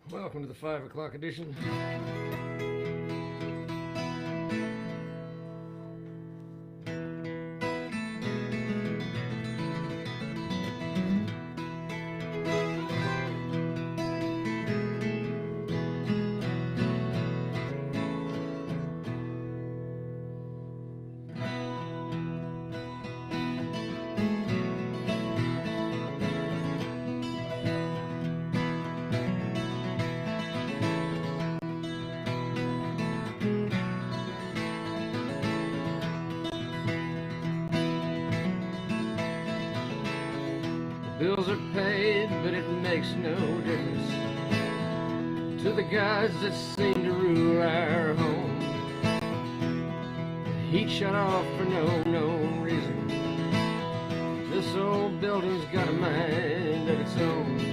Welcome to the 5 o'clock edition. Bills are paid, but it makes no difference to the guys that seem to rule our home. The heat shut off for no known reason. This old building's got a mind of its own.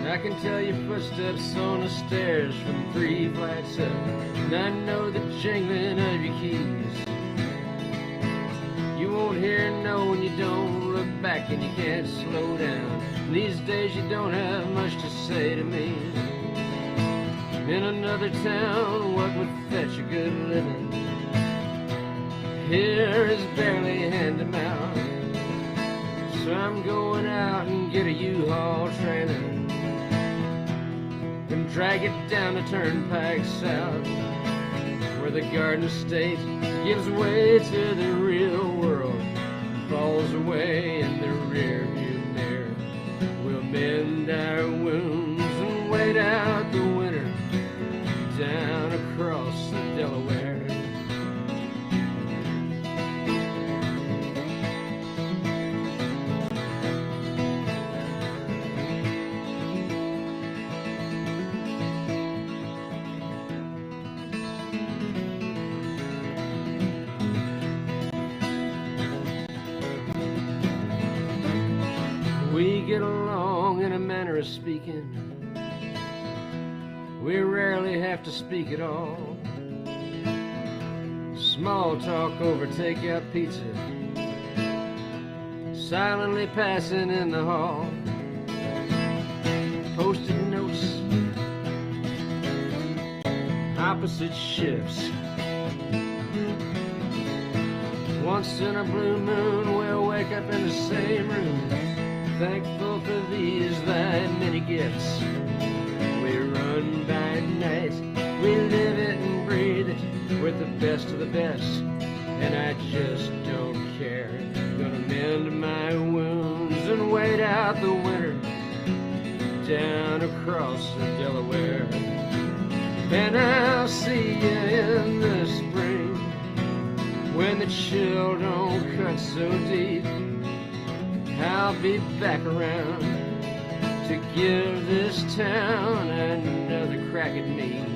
I can tell your footsteps on the stairs from 3 flights up, and I know the jingling of your keys. You won't hear no when you don't look back and you can't slow down. These days you don't have much to say to me. In another town, what would fetch a good living? Here is barely hand to mouth, so I'm going out and get a U-Haul trailer and drag it down the turnpike south, where the Garden State gives way to the real world, falls away in the rearview mirror. We'll mend our wounds and wait out the winter down across the Delaware. We get along in a manner of speaking. We rarely have to speak at all. Small talk over takeout pizza, silently passing in the hall. Post-it notes, opposite shifts. Once in a blue moon we'll wake up in the same room, thankful for these thy many gifts. We run by night, we live it and breathe it. We're the best of the best, and I just don't care. Gonna mend my wounds and wait out the winter down across the Delaware. And I'll see you in the spring, when the chill don't cut so deep. I'll be back around to give this town another crack at me.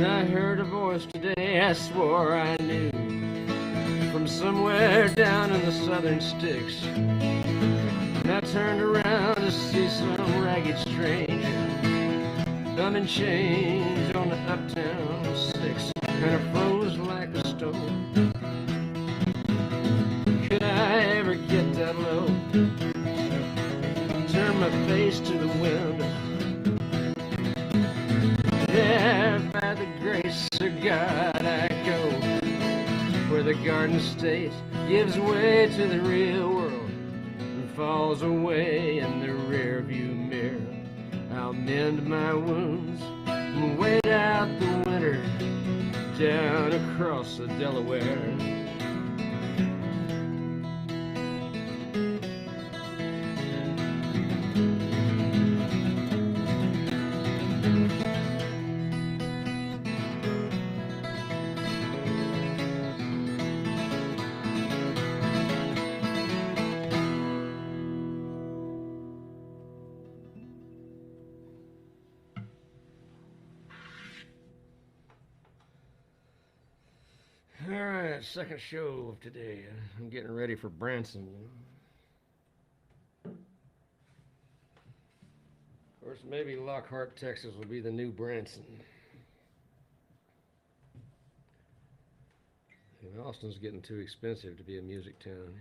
I heard a voice today I swore I knew, from somewhere down in the southern sticks. And I turned around to see some ragged stranger, thumb and change on the uptown six. and I froze like a stone. Could I ever get that low? Turn my face to the wind. Yeah, by the grace of God I go where the Garden State gives way to the real world and falls away in the rearview mirror. I'll mend my wounds and wait out the winter down across the Delaware. Alright, second show of today. I'm getting ready for Branson. Of course, maybe Lockhart, Texas will be the new Branson. And Austin's getting too expensive to be a music town.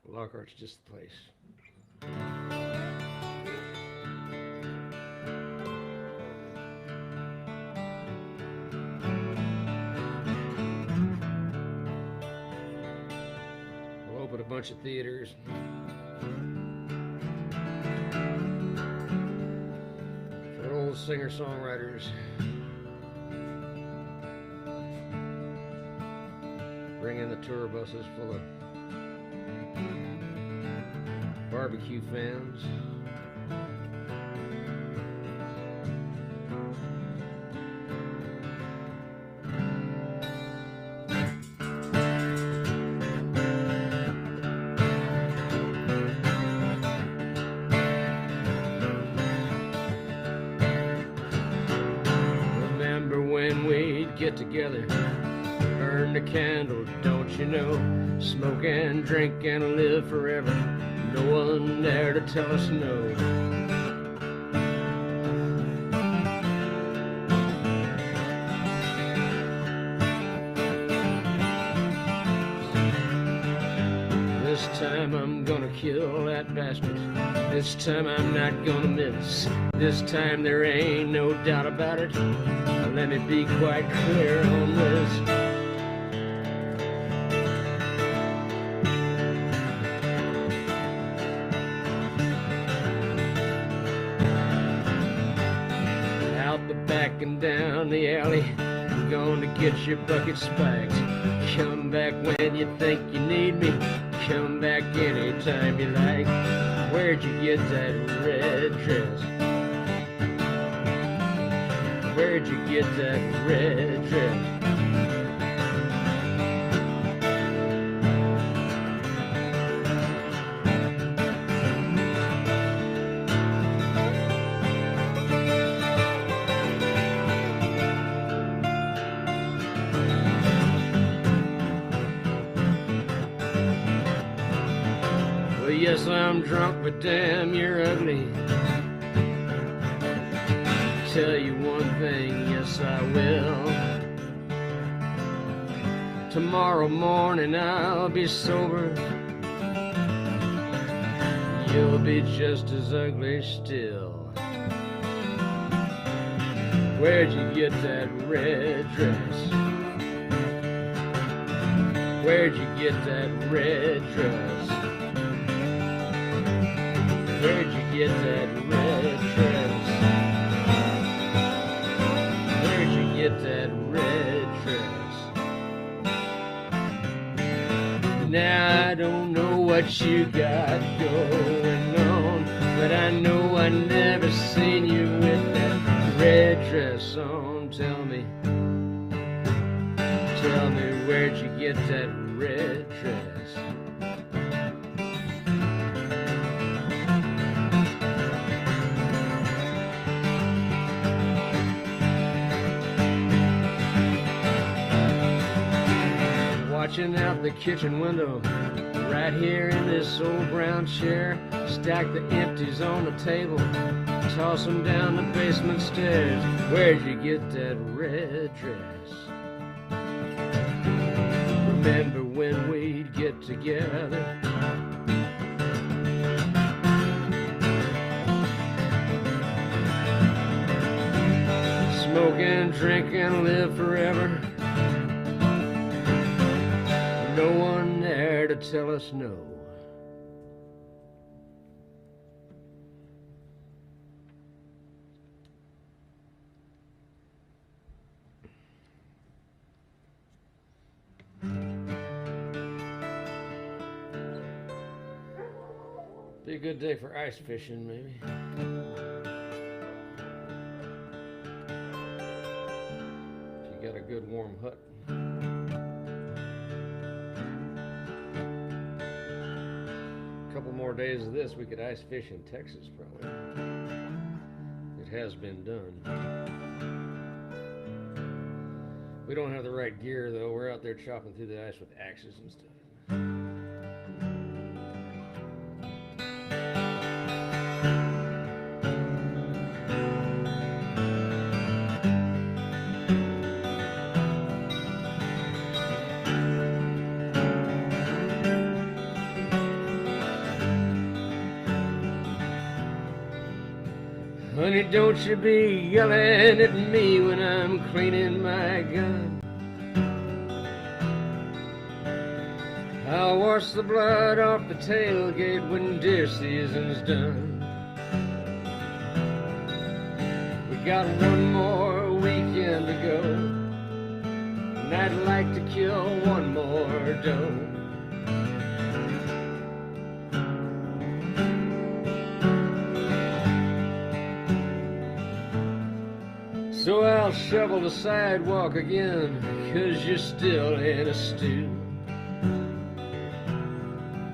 Lockhart's just the place. Open a bunch of theaters. For old singer-songwriters. Bring in the tour buses full of barbecue fans. Get together, burn the candle, don't you know? Smoke and drink and live forever. No one there to tell us no. This time I'm gonna kill that bastard. This time I'm not gonna miss. This time there ain't no doubt about it. Let me be quite clear on this. Out the back and down the alley, I'm going to get your bucket spikes. Come back when you think you need me. Come back anytime you like. Where'd you get that red dress? Where'd you get that red dress? Well, yes, I'm drunk, but damn, you're ugly. Tell you one thing, yes I will. Tomorrow morning I'll be sober. You'll be just as ugly still. Where'd you get that red dress? Where'd you get that red dress? Where'd you get that red dress? Get that red dress. Now I don't know what you got going on, but I know I never seen you with that red dress on. Tell me, where'd you get that red dress? Watching out the kitchen window, right here in this old brown chair. Stack the empties on the table, toss them down the basement stairs. Where'd you get that red dress? Remember when we'd get together? Smoke and drink and live forever. No one there to tell us no. Be a good day for ice fishing, maybe. If you got a good warm hut. A couple more days of this, we could ice fish in Texas, probably. It has been done. We don't have the right gear, though. We're out there chopping through the ice with axes and stuff. Honey, don't you be yelling at me when I'm cleaning my gun. I'll wash the blood off the tailgate when deer season's done. We got one more weekend to go, and I'd like to kill one more doe. So I'll shovel the sidewalk again, 'cause you're still in a stew.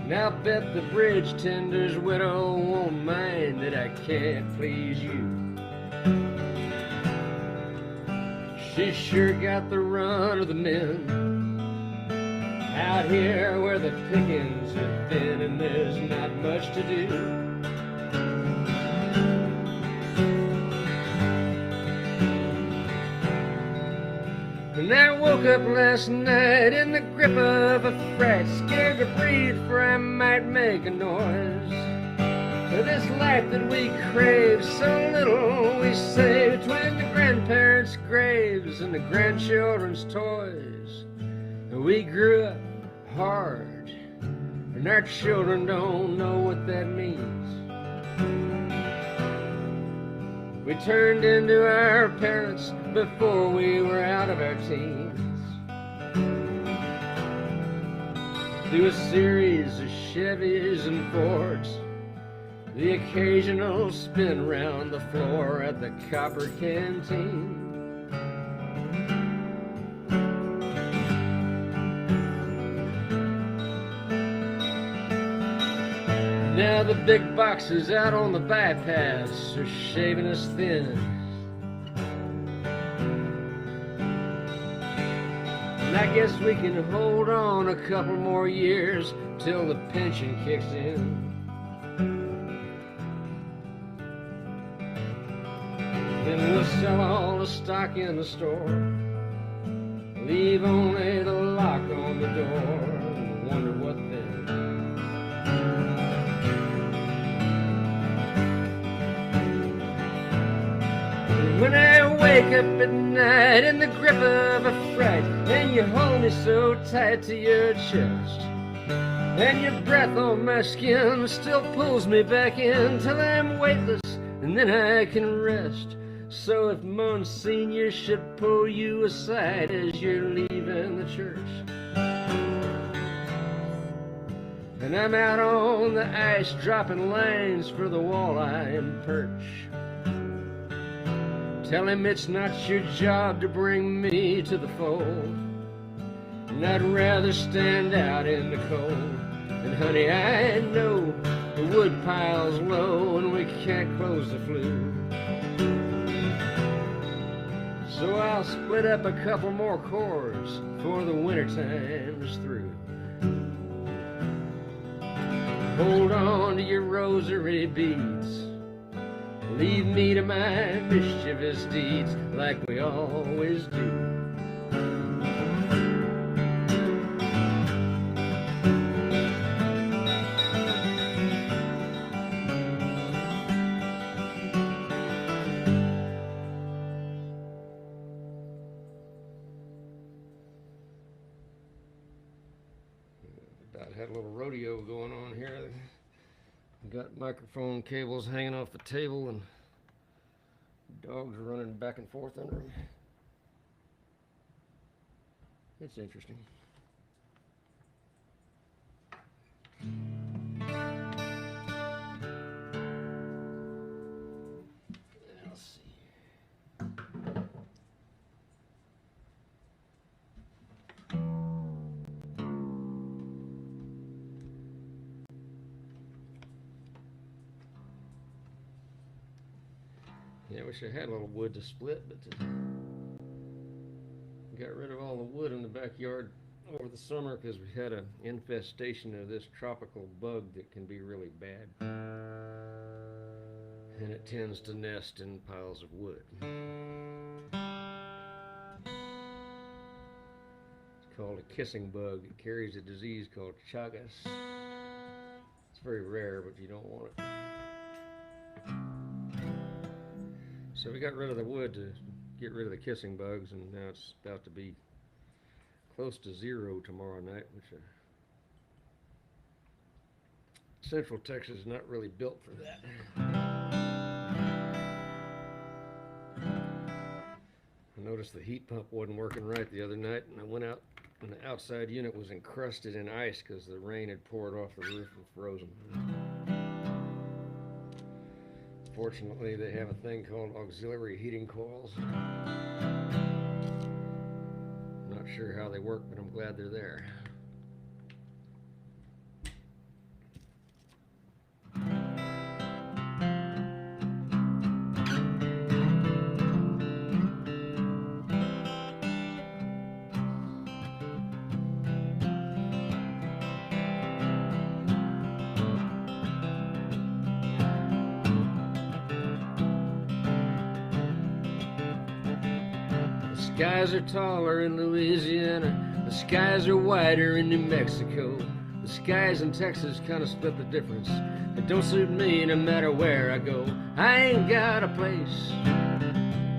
And I'll bet the bridge tender's widow won't mind that I can't please you. She's sure got the run of the men out here where the pickings have been, and there's not much to do. And I woke up last night in the grip of a fright, scared to breathe for I might make a noise. For this life that we crave so little we say, between the grandparents' graves and the grandchildren's toys. We grew up hard, and our children don't know what that means. We turned into our parents before we were out of our teens. Through a series of Chevys and Fords, the occasional spin round the floor at the Copper Canteen. Now the big boxes out on the bypass are shaving us thin. And I guess we can hold on a couple more years till the pension kicks in. Then we'll sell all the stock in the store, leave only the lock on the door, and wonder what then. When I wake up at night in the grip of a fright, and you hold me so tight to your chest, and your breath on my skin still pulls me back in till I'm weightless, and then I can rest. So if Monsignor should pull you aside as you're leaving the church, and I'm out on the ice dropping lines for the walleye and perch, tell him it's not your job to bring me to the fold, and I'd rather stand out in the cold. And honey, I know the wood pile's low and we can't close the flue, so I'll split up a couple more cords before the wintertime is through. Hold on to your rosary beads. Leave me to my mischievous deeds like we always do. Had a little rodeo going on here. Got microphone cables hanging off the table and dogs running back and forth under them. It's interesting. Let's see. Yeah, I wish I had a little wood to split, but got rid of all the wood in the backyard over the summer because we had an infestation of this tropical bug that can be really bad. And it tends to nest in piles of wood. It's called a kissing bug. It carries a disease called Chagas. It's very rare, but you don't want it. So we got rid of the wood to get rid of the kissing bugs, and now it's about to be close to 0 tomorrow night, which Central Texas is not really built for that. I noticed the heat pump wasn't working right the other night, and I went out, and the outside unit was encrusted in ice because the rain had poured off the roof and frozen. Fortunately, they have a thing called auxiliary heating coils. Not sure how they work, but I'm glad they're there. The skies are taller in Louisiana. The skies are wider in New Mexico. The skies in Texas kind of split the difference. It don't suit me no matter where I go. I ain't got a place.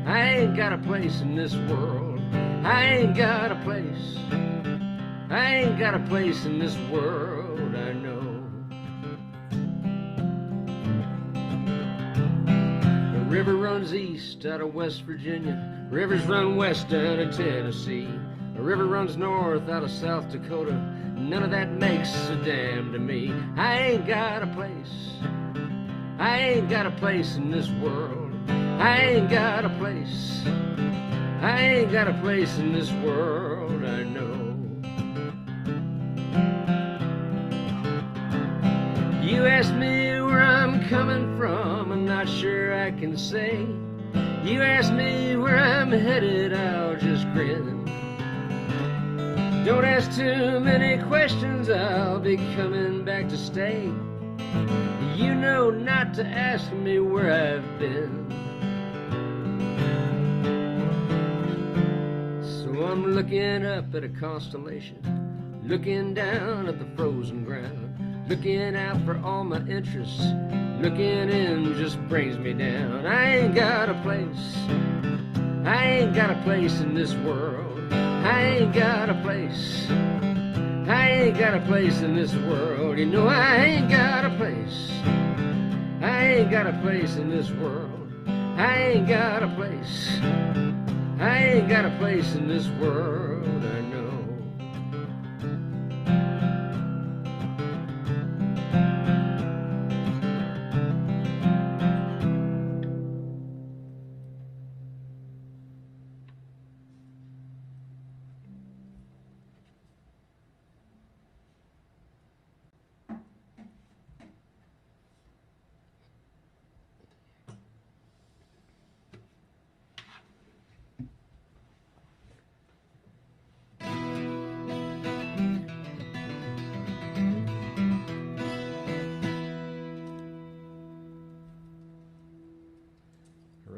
I ain't got a place in this world. I ain't got a place. I ain't got a place in this world, I know. The river runs east out of West Virginia. Rivers run west out of Tennessee. A river runs north out of South Dakota. None of that makes a damn to me. I ain't got a place. I ain't got a place in this world. I ain't got a place. I ain't got a place in this world, I know. You ask me where I'm coming from, I'm not sure I can say. You ask me where I'm headed, I'll just grin. Don't ask too many questions, I'll be coming back to stay. You know not to ask me where I've been. So I'm looking up at a constellation, looking down at the frozen ground, looking out for all my interests. Looking in just brings me down. I ain't got a place. I ain't got a place in this world. I ain't got a place. I ain't got a place in this world. You know I ain't got a place. I ain't got a place in this world. I ain't got a place. I ain't got a place in this world, I know.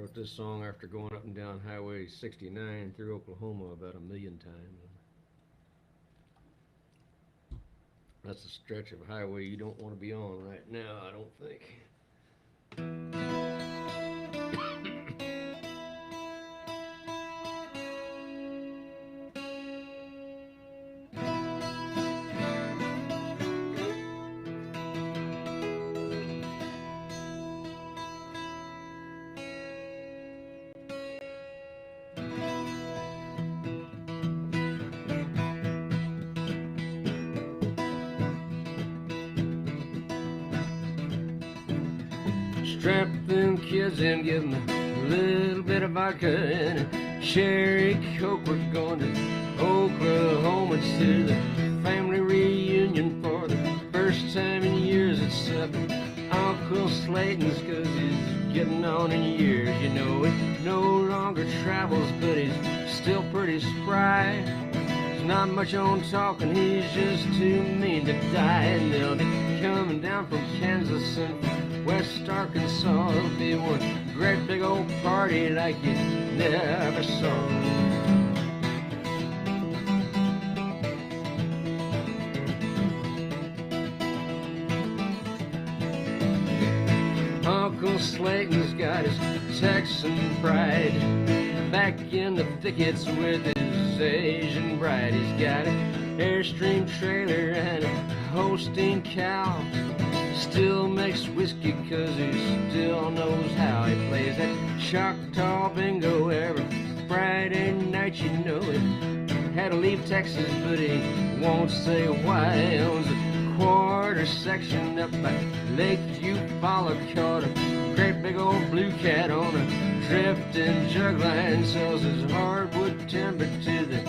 wrote this song after going up and down Highway 69 through Oklahoma about 1,000,000 times. That's a stretch of highway you don't want to be on right now, I don't think. Strap them kids in, give them a little bit of vodka and a cherry coke. We're going to Oklahoma to the family reunion for the first time in years. It's up at Uncle Slayton's 'cause he's getting on in years. You know, he no longer travels, but he's still pretty spry. There's not much on talking, he's just too mean to die. And they'll be coming down from Kansas and West Arkansas. It'll be one great big old party like you never saw. Uncle Slayton's got his Texan pride, back in the thickets with his Asian bride. He's got an Airstream trailer and a Holstein cow. Still makes whiskey 'cause he still knows how. He plays that Choctaw Bingo every Friday night, you know. He had to leave Texas, but he won't say why. He owns a quarter section up by Lake Eufaula. Caught a great big old blue cat on a drifting jug line. Sells his hardwood timber to the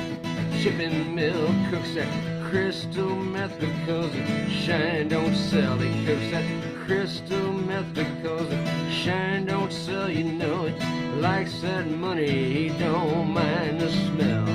shipping mill. Cooks that crystal meth because the shine don't sell. He cooks that crystal meth because the shine don't sell. You know it likes that money, he don't mind the smell.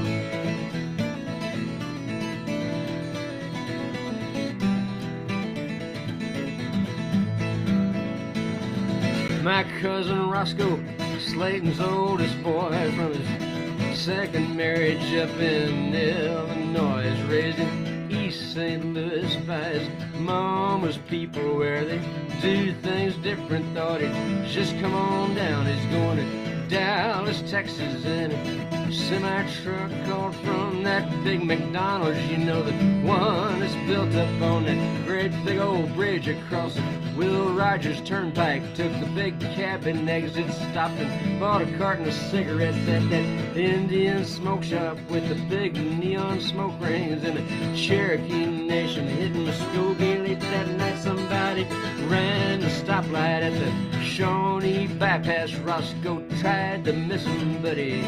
My cousin Roscoe, Slayton's oldest boy, from his second marriage up in Illinois, is raised in East St. Louis by his mama's people, where they do things different. Thought he'd just come on down. He's going to Dallas, Texas, in a semi-truck called from that big McDonald's. You know, the one that's built up on that great big old bridge across the Will Rogers Turnpike. Took the big cabin exit, stopped and bought a carton of cigarettes at that Indian smoke shop with the big neon smoke rings and a Cherokee Nation. Hitting Muskogee late that night, somebody ran the stoplight at the Shawnee bypass. Roscoe tried to miss him, but he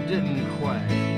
didn't quite.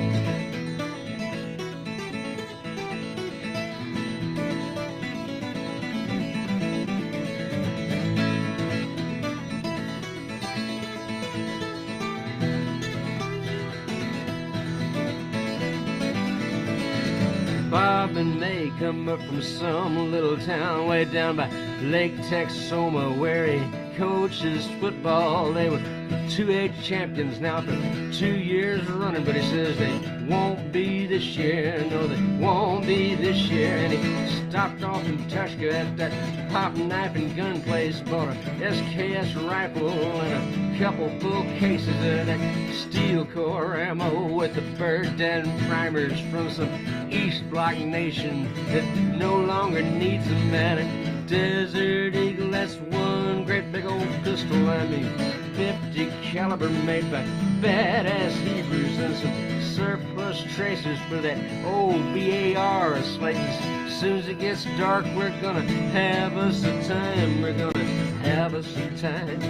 Bob and May come up from some little town way down by Lake Texoma, where he coaches football. They were 2A champions now for 2 years running, but he says they won't be this year. No, they won't be this year. And he stopped off in Tushka at that pop knife and gun place, bought a SKS rifle and a couple full cases of that steel core ammo with the bird down primers from some East Block nation that no longer needs a man. Desert Eagle, that's one great big old pistol. I mean, 50 caliber made by badass Hebrews, and some surplus tracers for that old BAR of Slayton's. As soon as it gets dark, we're gonna have us a time. We're gonna have us a time.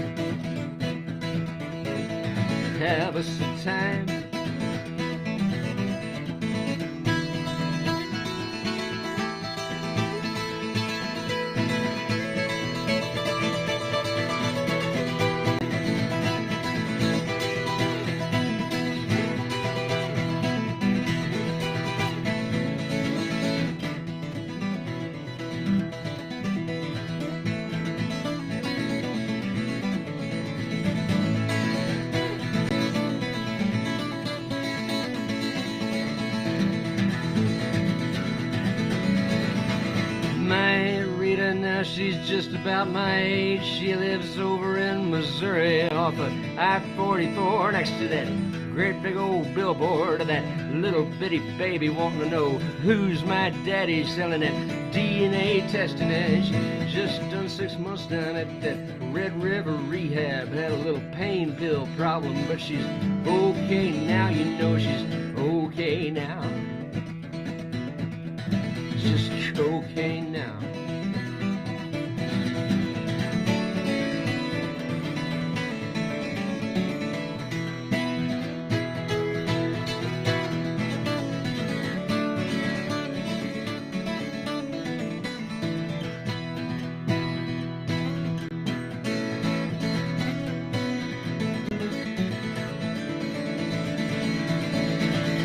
Have us a time. she's just about my age. She lives over in Missouri off of I-44 next to that great big old billboard of that little bitty baby wanting to know who's my daddy, selling that DNA testing. And she just done 6 months down at that Red River rehab. Had a little pain pill problem, but she's okay now. You know she's okay now. Just okay now.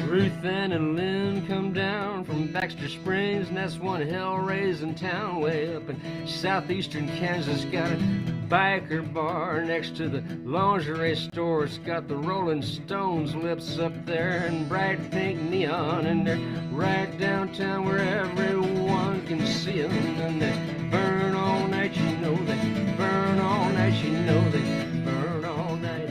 Ruth Ann and Lynn come down from Baxter Springs, and that's one hell-raising town way up in southeastern Kansas. Got a biker bar next to the lingerie store. It's got the Rolling Stones lips up there and bright pink neon, and they're right downtown where everyone can see them. And they burn all night, you know they burn all night, you know they burn all night.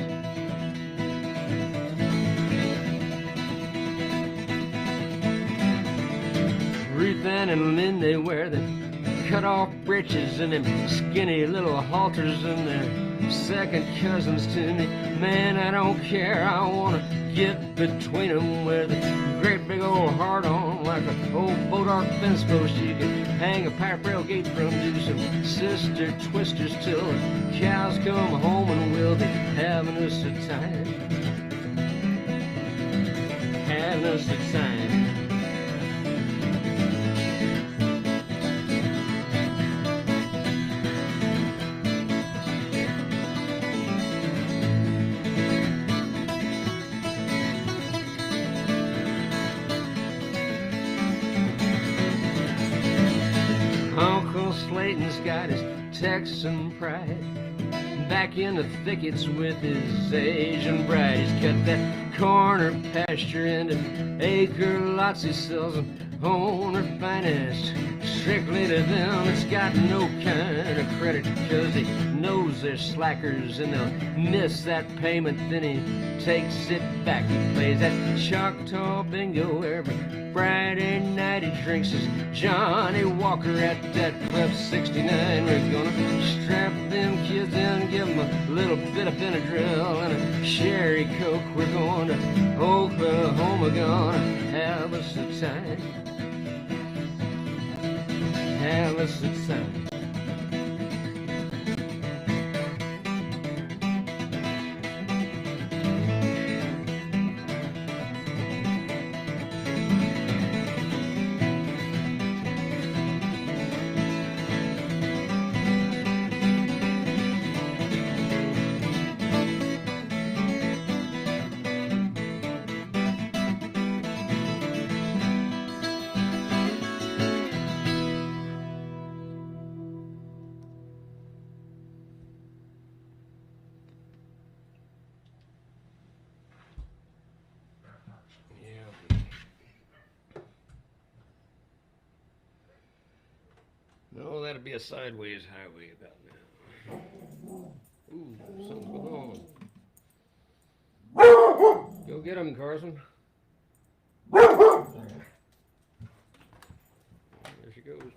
Ruth Ann and Lynn, they wear them cut-off breeches and them skinny little halters, and they're second cousins to me. Man, I don't care, I wanna get between them with a great big old heart on like an old Bodart fence post. You can hang a pipe rail gate from, do some sister twisters till the cows come home, and we'll be having us a time, having us a time. Uncle Slayton's got his Texan pride, back in the thickets with his Asian bride. He's cut that corner pasture into acre lots. He sells them owner financed strictly to them. It's got no kind of credit, cause he knows they're slackers and they'll miss that payment. Then he takes it back. He plays that Choctaw Bingo every Friday night. He drinks his Johnny Walker at that Club 69. We're gonna strap them kids in, give them a little bit of Benadryl and a sherry coke. We're going to Oklahoma, gonna have us a time, have us a time. No, that'd be a sideways highway about now. Ooh, something's going on. Go get him, Carson. There she goes.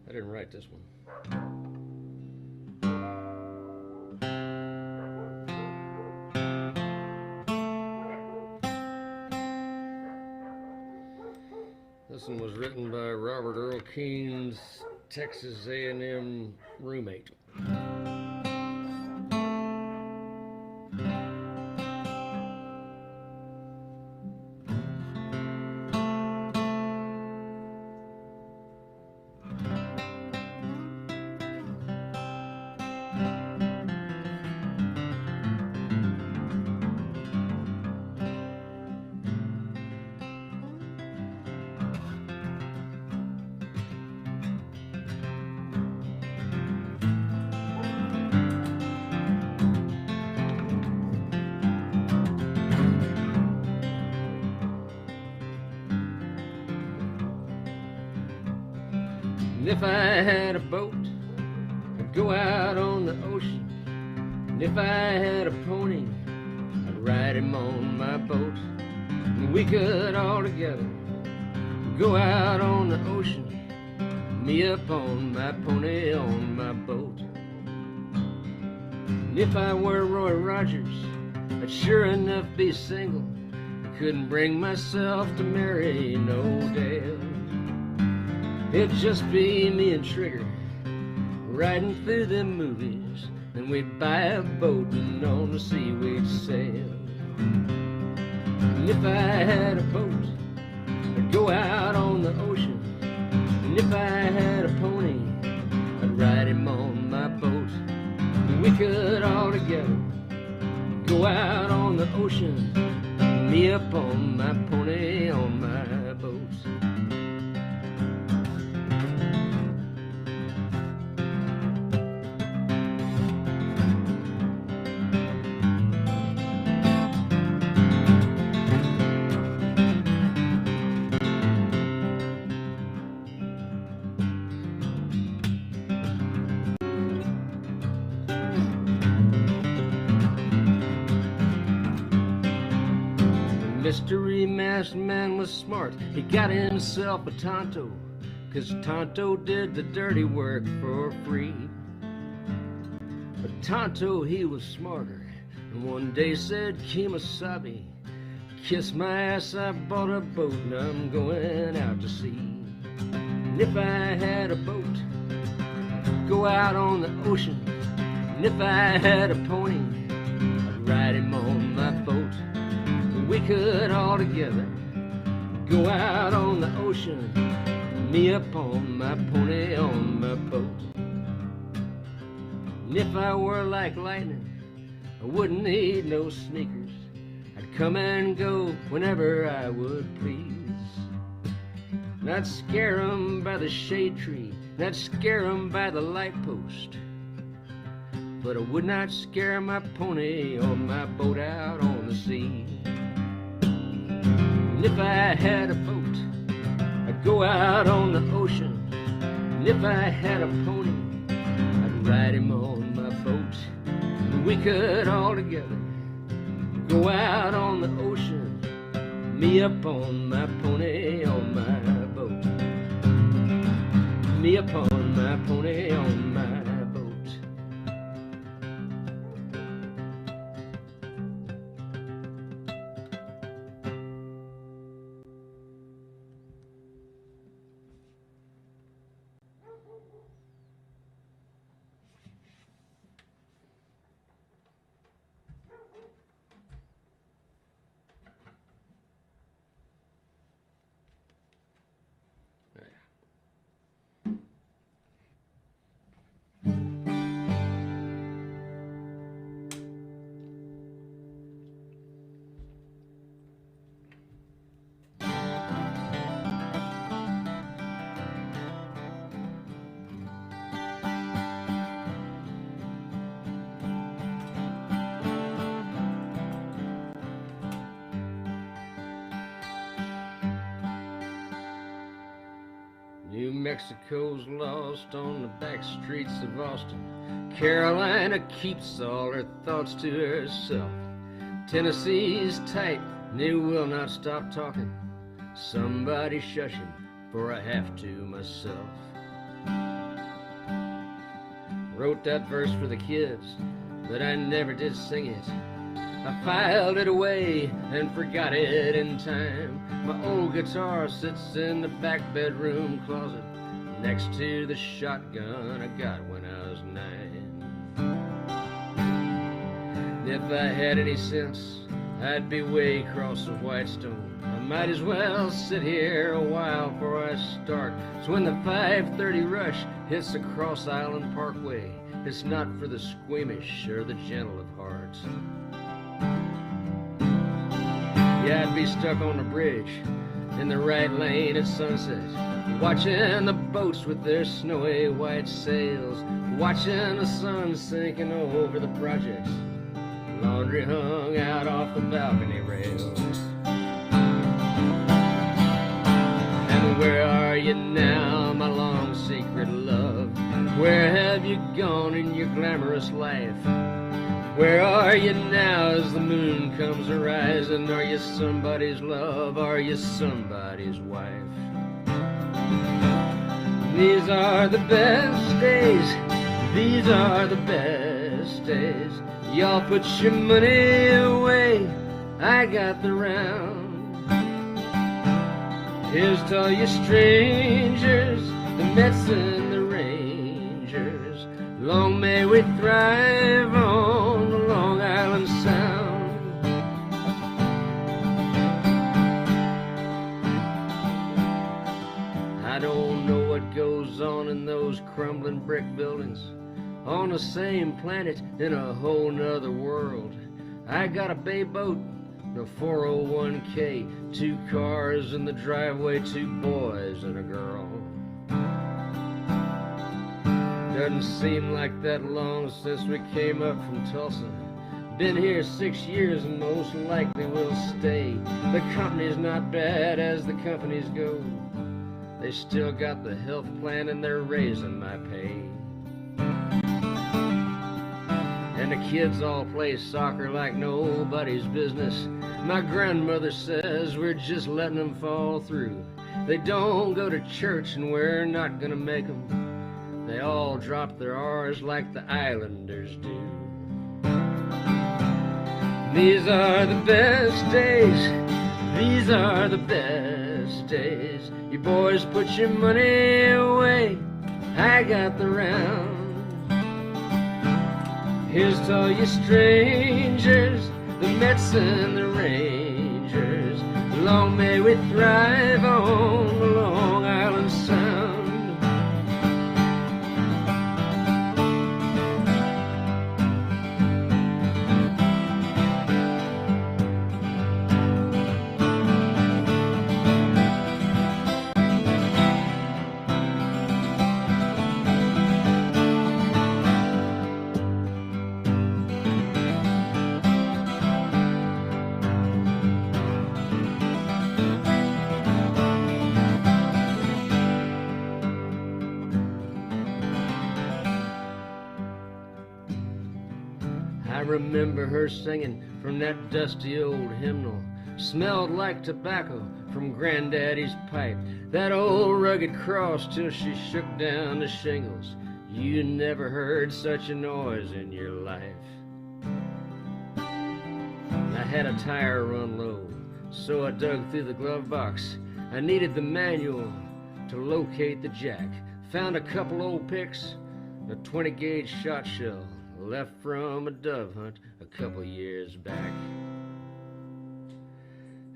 I didn't write this one. This one was written by Robert Earl Keene's Texas A&M roommate. And if I had a boat, I'd go out on the ocean. And if I had a pony, I'd ride him on my boat. And we could all together go out on the ocean, me up on my pony on my boat. And if I were Roy Rogers, I'd sure enough be single. I couldn't bring myself to marry no Dale. It'd just be me and Trigger riding through them movies. Then we'd buy a boat and on the sea we'd sail. And if I had a boat, I'd go out on the ocean. And if I had a pony, I'd ride him on my boat. And we could all together go out on the ocean, me up on my pony on my boat. Mystery masked man was smart. He got himself a Tonto, 'cause Tonto did the dirty work for free. But Tonto, he was smarter, and one day said, Kemosabe, kiss my ass, I bought a boat and I'm going out to sea. And if I had a boat, I'd go out on the ocean. And if I had a pony, I'd ride him on my boat. We could all together go out on the ocean, me up on my pony on my boat. And if I were like lightning, I wouldn't need no sneakers. I'd come and go whenever I would please. And I'd scare 'em by the shade tree, and I'd scare 'em by the light post. But I would not scare my pony or my boat out on the sea. And if I had a boat, I'd go out on the ocean. And if I had a pony, I'd ride him on my boat. And we could all together go out on the ocean, me up on my pony on my boat. Me up on my pony on my boat. New Mexico's lost on the back streets of Austin. Carolina keeps all her thoughts to herself. Tennessee's tight and it will not stop talking. Somebody shush him, for I have to myself. Wrote that verse for the kids, but I never did sing it. I filed it away and forgot it in time. My old guitar sits in the back bedroom closet next to the shotgun I got when I was 9. And if I had any sense, I'd be way across the Whitestone. I might as well sit here a while before I start. So when the 5:30 rush hits the Cross Island Parkway, it's not for the squeamish or the gentle of heart. Yeah, I'd be stuck on the bridge in the right lane at sunset, watching the boats with their snowy white sails, watching the sun sinking over the projects, laundry hung out off the balcony rails. And where are you now, my long secret love? Where have you gone in your glamorous life? Where are you now as the moon comes a-rising? Are you somebody's love? Are you somebody's wife? These are the best days. These are the best days. Y'all put your money away. I got the round. Here's to all you strangers, the Mets and the Rangers. Long may we thrive on the Long Island Sound. I don't know what goes on in those crumbling brick buildings on the same planet in a whole nother world. I got a bay boat, a 401k, 2 cars in the driveway, 2 boys and a girl. Doesn't seem like that long since we came up from Tulsa. Been here 6 years and most likely will stay. The company's not bad as the companies go. They still got the health plan and they're raising my pay. And the kids all play soccer like nobody's business. My grandmother says we're just letting them fall through. They don't go to church and we're not gonna make them. They all drop their R's like the Islanders do. These are the best days. These are the best days. You boys put your money away. I got the round. Here's to all you strangers, the Mets and the Rangers. Long may we thrive on the Long Island Sound. I remember her singing from that dusty old hymnal. Smelled like tobacco from Granddaddy's pipe. That old rugged cross till she shook down the shingles. You never heard such a noise in your life. I had a tire run low, so I dug through the glove box. I needed the manual to locate the jack. Found a couple old picks, a 20 gauge shot shell left from a dove hunt a couple years back.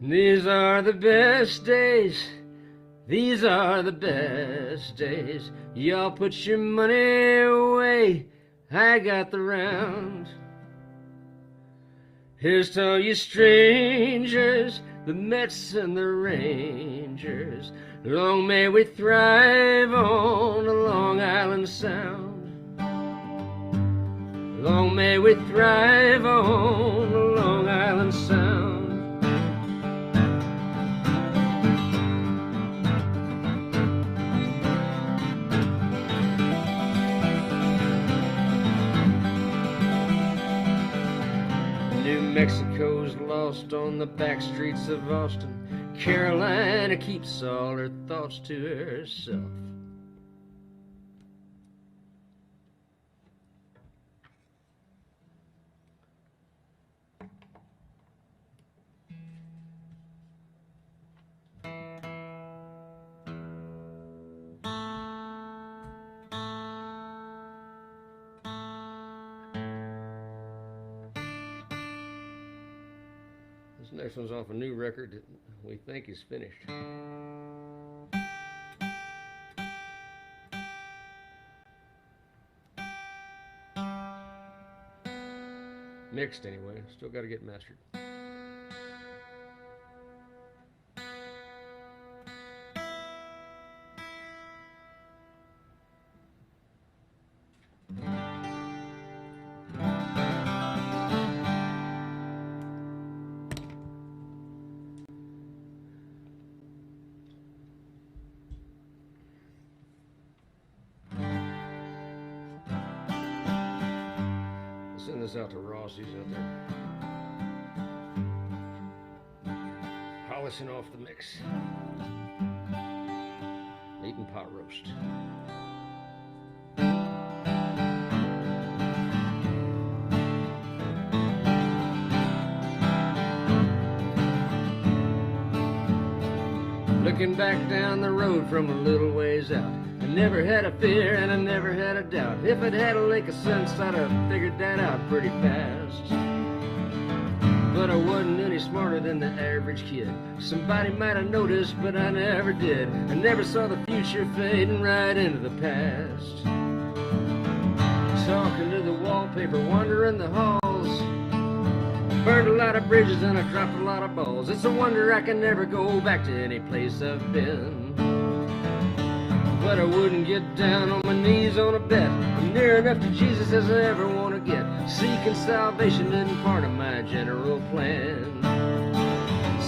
These are the best days. These are the best days. Y'all put your money away. I got the round. Here's to all you strangers, the Mets and the Rangers. Long may we thrive on the Long Island Sound. Long may we thrive on the Long Island Sound. New Mexico's lost on the back streets of Austin. Carolina keeps all her thoughts to herself. This next one's off a new record that we think is finished. Mixed anyway, still got to get mastered. Send this out to Ross, he's out there polishing off the mix. Eating pot roast. Looking back down the road from a little ways out, I never had a fear and I never had a doubt. If I'd had a lake of sense, I'd have figured that out pretty fast. But I wasn't any smarter than the average kid. Somebody might have noticed, but I never did. I never saw the future fading right into the past. Talking to the wallpaper, wandering the halls. Burned a lot of bridges and I dropped a lot of balls. It's a wonder I can never go back to any place I've been. But I wouldn't get down on my knees on a bet. I'm near enough to Jesus as I ever want to get. Seeking salvation isn't part of my general plan.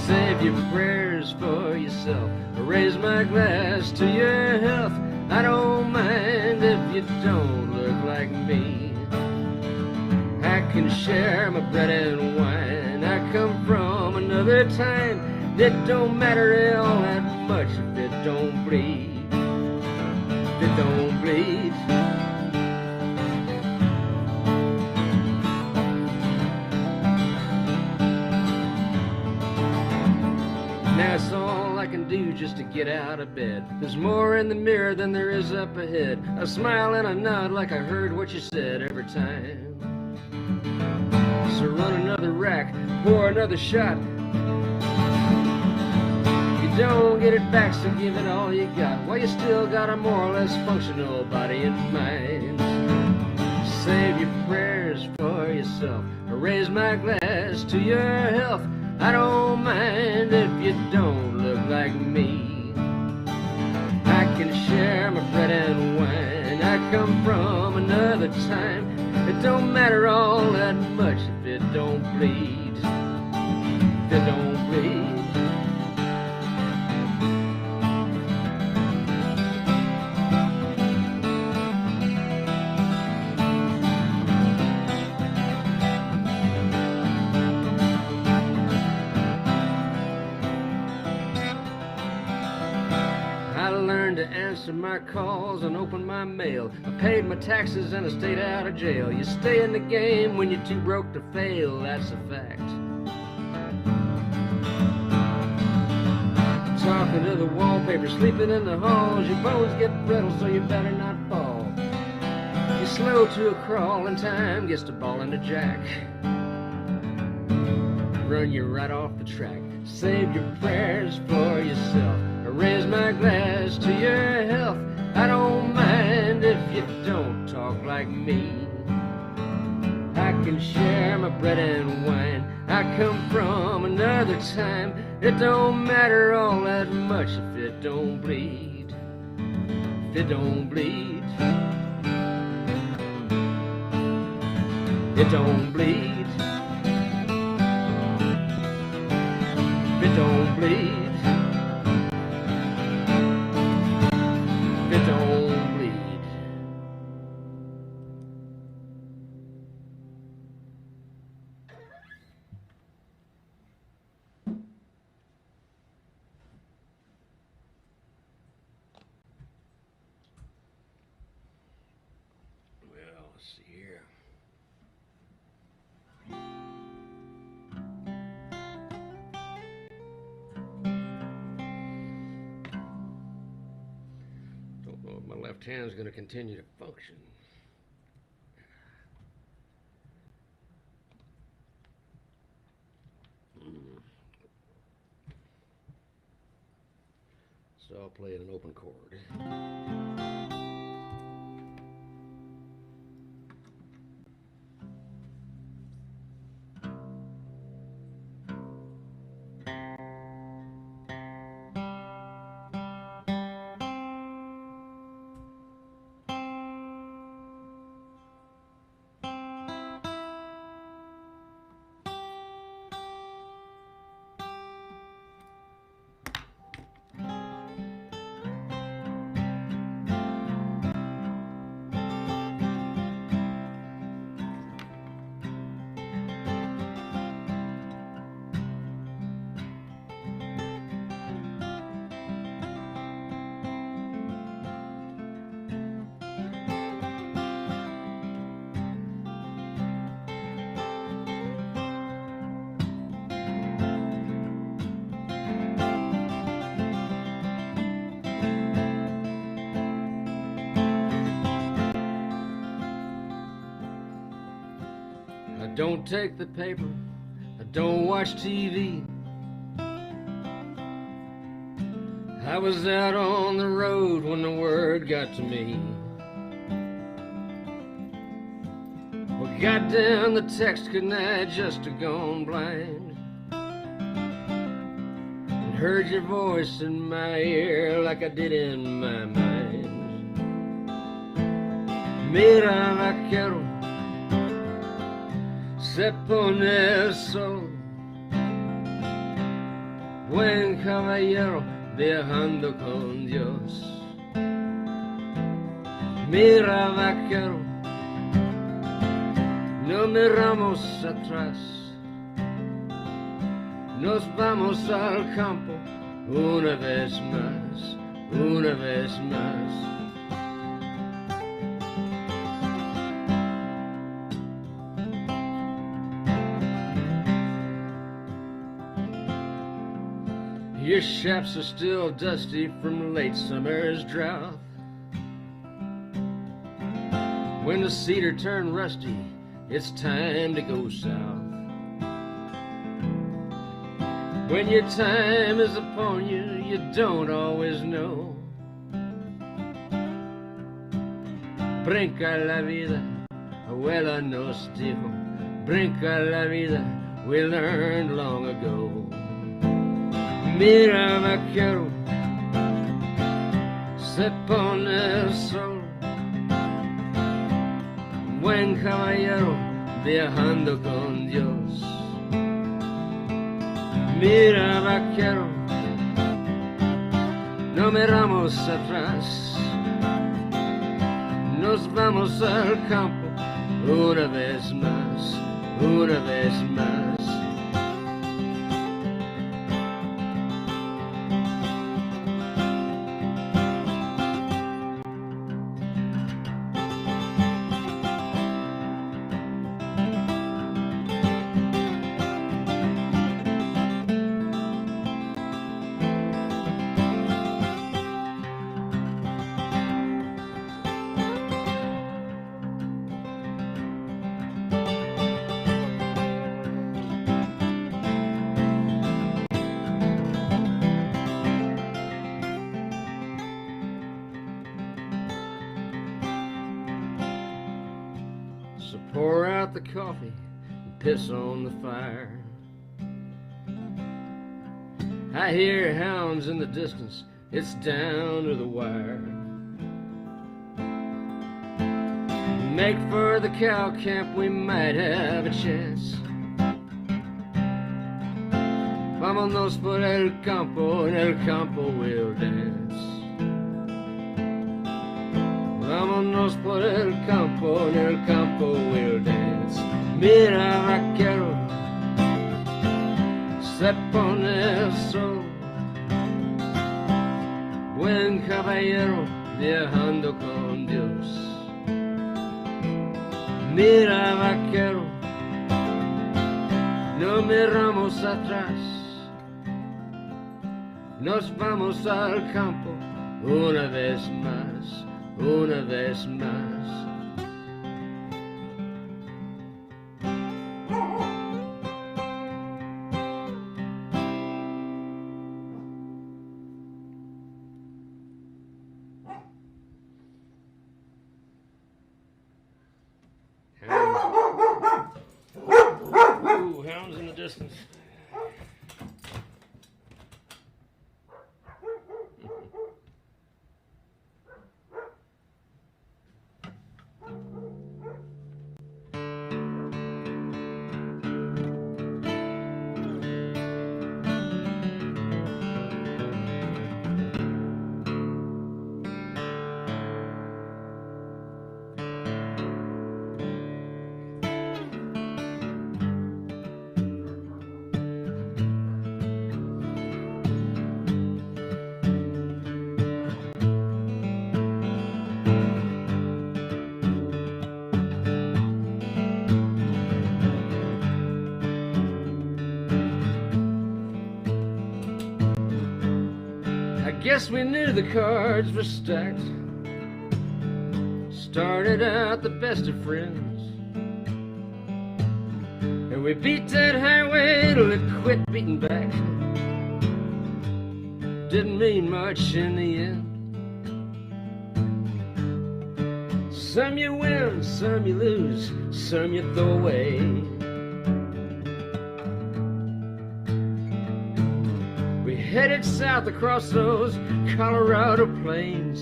Save your prayers for yourself. I raise my glass to your health. I don't mind if you don't look like me. I can share my bread and wine. I come from another time. It don't matter all that much if it don't bleed. If it don't bleed. Now it's all I can do just to get out of bed. There's more in the mirror than there is up ahead. I smile and I nod like I heard what you said every time. So run another rack, pour another shot. You don't get it back, so give it all you got. While you still got a more or less functional body and mind. Save your prayers for yourself. I raise my glass to your health. I don't mind if you don't look like me. I can share my bread and wine. I come from another time. It don't matter all that much if it don't bleed. If it don't bleed. I learned to answer my calls and open my mail. I paid my taxes and I stayed out of jail. You stay in the game when you're too broke to fail, that's a fact. Talking to the wallpaper, sleeping in the halls. Your bones get brittle, so you better not fall. You're slow to a crawl and time gets to ballin' to jack. Run you right off the track. Save your prayers for yourself. I raise my glass to your health. I don't mind if you don't talk like me. I can share my bread and wine. I come from another time. It don't matter all that much if it don't bleed. If it don't bleed. It don't bleed. If it don't bleed. It don't bleed. Well, let's see here. Don't know if my left hand's going to continue to function. So I'll play an open chord. I don't take the paper, I don't watch TV. I was out on the road when the word got to me. Well, goddamn, the text couldn't I just have gone blind and heard your voice in my ear like I did in my mind. Mira, vaquero, se pone el sol. Buen caballero, viajando con Dios. Mira, vaquero, no miramos atrás. Nos vamos al campo una vez más, una vez más. Your shafts are still dusty from late summer's drought. When the cedar turned rusty, it's time to go south. When your time is upon you, you don't always know. Brinca la vida, abuela nos dijo. Brinca la vida, we learned long ago. Mira, vaquero, se pone el sol. Buen caballero, viajando con Dios. Mira, vaquero, no miramos atrás. Nos vamos al campo una vez más, una vez más. So pour out the coffee and piss on the fire. I hear hounds in the distance, it's down to the wire. Make for the cow camp, we might have a chance. Vámonos por el campo, en el campo we'll dance. Vámonos por el campo, en el campo we'll dance. Mira, vaquero, se pone el sol. Buen caballero, viajando con Dios. Mira, vaquero, no miramos atrás. Nos vamos al campo una vez más, una vez más. Ooh, hounds in the distance. Guess we knew the cards were stacked. Started out the best of friends. We beat that highway till it quit beating back. Didn't mean much in the end. Some you win, some you lose, some you throw away. We headed south across those Colorado plains,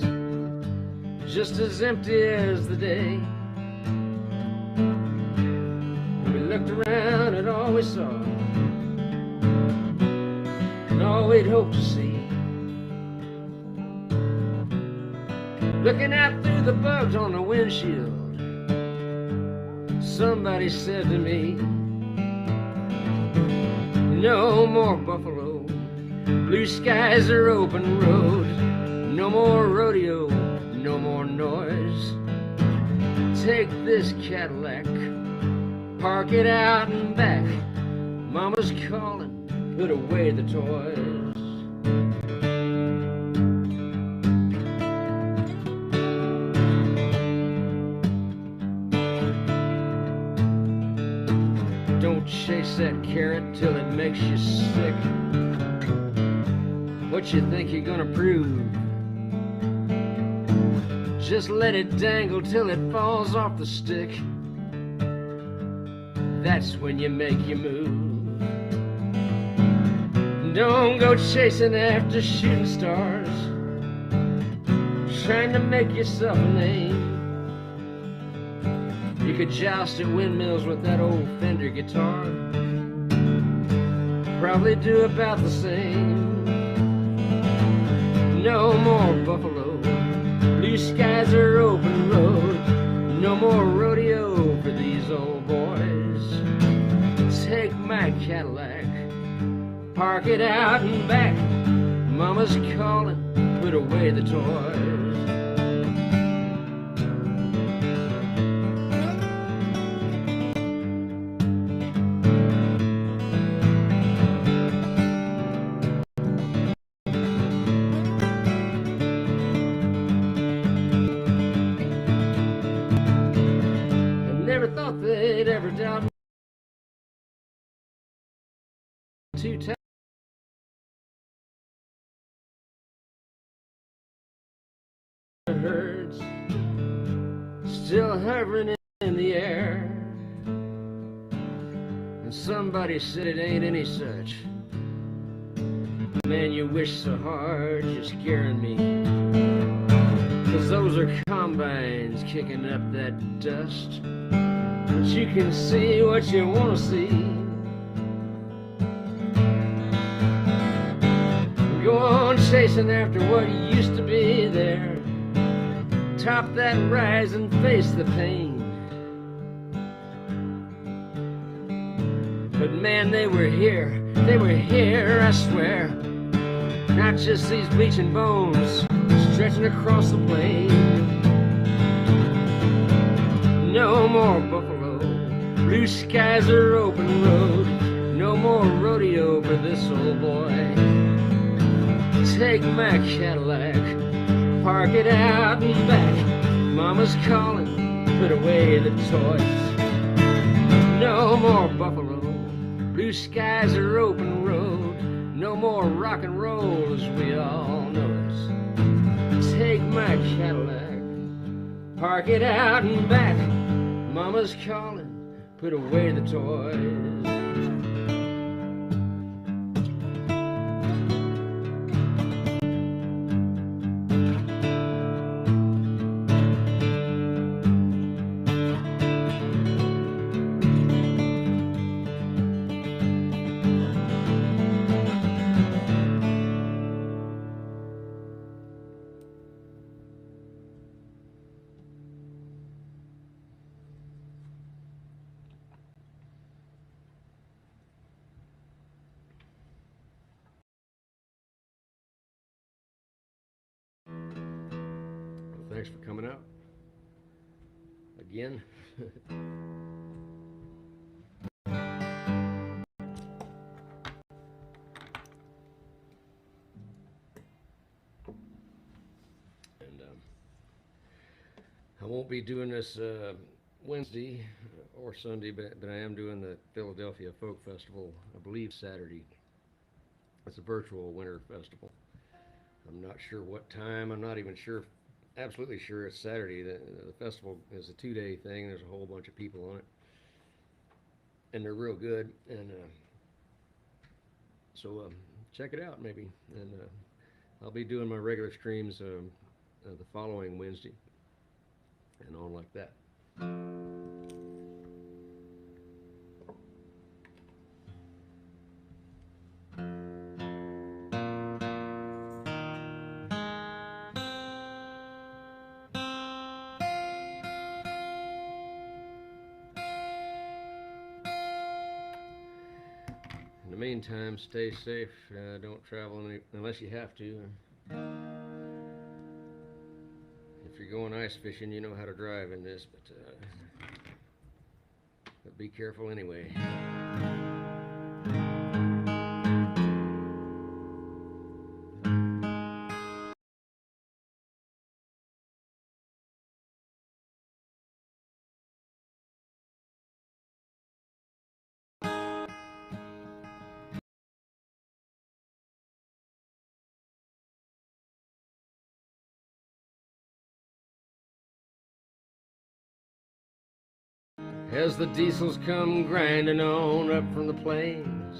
just as empty as the day. We looked around at all we saw, and all we'd hoped to see. Looking out through the bugs on the windshield, somebody said to me, no more buffalo, blue skies are open road. No more rodeo, no more noise. Take this Cadillac, park it out and back. Mama's calling, put away the toys. Don't chase that carrot till it makes you sick. What you think you're gonna prove? Just let it dangle till it falls off the stick. That's when you make your move. Don't go chasing after shooting stars, trying to make yourself a name. You could joust at windmills with that old Fender guitar, probably do about the same. No more buffalo, blue skies are open road. No more rodeo for these old boys. Take my Cadillac, park it out and back. Mama's calling, put away the toys. Never thought they'd ever doubt me. Too tight. Herds still hovering in the air, and somebody said it ain't any such. Man, you wish so hard, you're scaring me. 'Cause those are combines kicking up that dust. But you can see what you want to see. Go on chasing after what used to be there. Top that rise and face the pain. But man, they were here, I swear. Not just these bleaching bones stretching across the plain. No more buffalo, blue skies are open road. No more rodeo for this old boy. Take my Cadillac, park it out and back. Mama's calling, put away the toys. No more buffalo, blue skies are open road. No more rock and roll as we all know it. Take my Cadillac, park it out and back. Mama's calling, put away the toys. Thanks for coming out again. And I won't be doing this Wednesday or Sunday, but I am doing the Philadelphia Folk Festival, I believe Saturday. It's a virtual winter festival. I'm not sure what time. I'm not even sure, absolutely sure it's Saturday. The festival is a 2-day thing. There's a whole bunch of people on it, and they're real good. And so check it out maybe. And I'll be doing my regular streams the following Wednesday, and on like that. In the meantime, stay safe. Don't travel unless you have to. If you're going ice fishing, you know how to drive in this, but be careful anyway. As the diesels come grinding on up from the plains,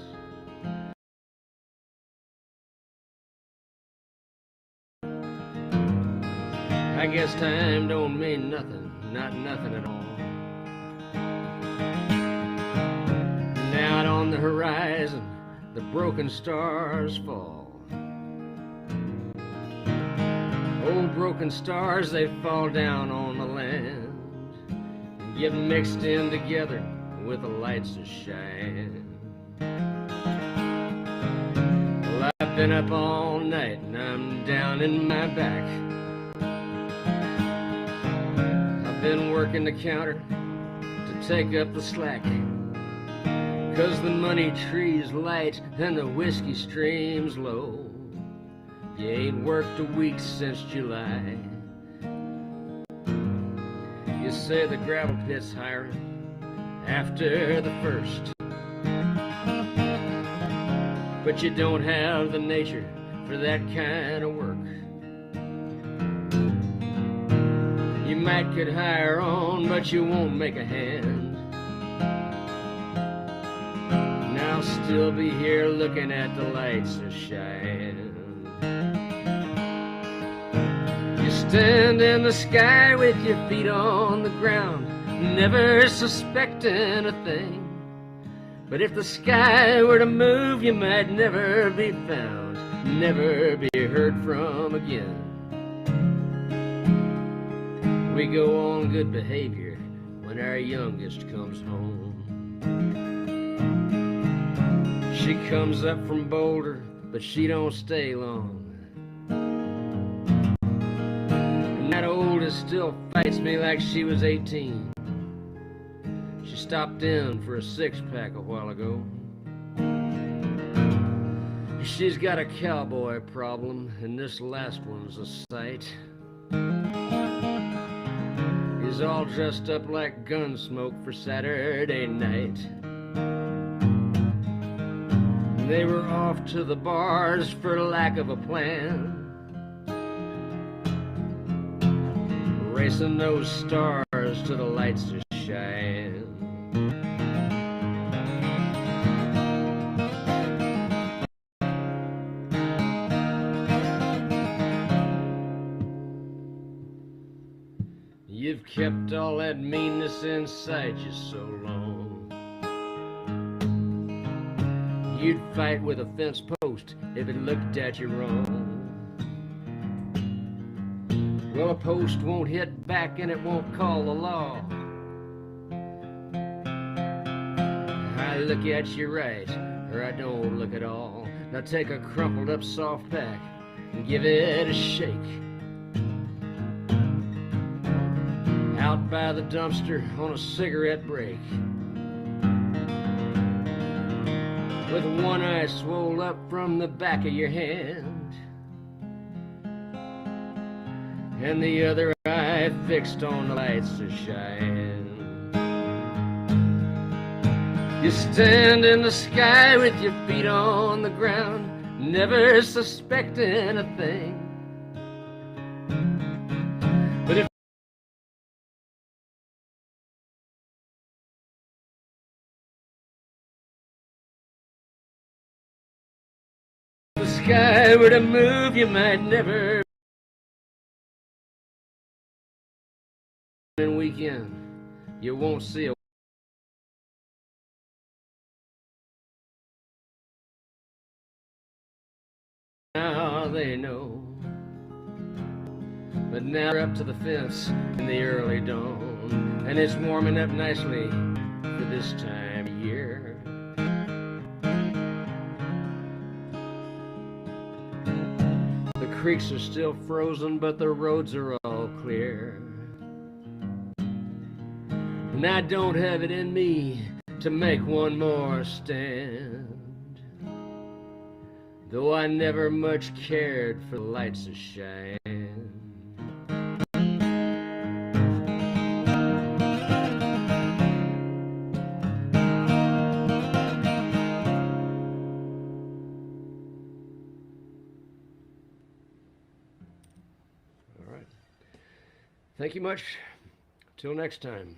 I guess time don't mean nothing, not nothing at all. And out on the horizon, the broken stars fall. Old broken stars, they fall down on the land, get mixed in together with the lights that shine. Well, I've been up all night and I'm down in my back. I've been working the counter to take up the slack, 'cause the money tree's light and the whiskey stream's low. You ain't worked a week since July. You say the gravel pit's hiring after the first, but you don't have the nature for that kind of work. You might could hire on, but you won't make a hand. And I'll still be here looking at the lights that shine. You stand in the sky with your feet on the ground, never suspecting a thing. But if the sky were to move, you might never be found, never be heard from again. We go on good behavior when our youngest comes home. She comes up from Boulder, but she don't stay long. That oldest still fights me like she was 18. She stopped in for a 6-pack a while ago. She's got a cowboy problem, and this last one's a sight. He's all dressed up like Gunsmoke for Saturday night. They were off to the bars for lack of a plan, racing those stars to the lights to shine. You've kept all that meanness inside you so long. You'd fight with a fence post if it looked at you wrong. Well, a post won't hit back and it won't call the law. I look at you right, or I don't look at all. Now take a crumpled up soft pack and give it a shake. Out by the dumpster on a cigarette break, with one eye swole up from the back of your hand, and the other eye fixed on the lights to shine. You stand in the sky with your feet on the ground, never suspecting a thing. But if the sky were to move, you might never. And weekend, you won't see a. Now they know. But now we're up to the fence in the early dawn, and it's warming up nicely for this time of year. The creeks are still frozen, but the roads are all clear. And I don't have it in me to make one more stand, though I never much cared for the lights to shine. All right. Thank you much. Till next time.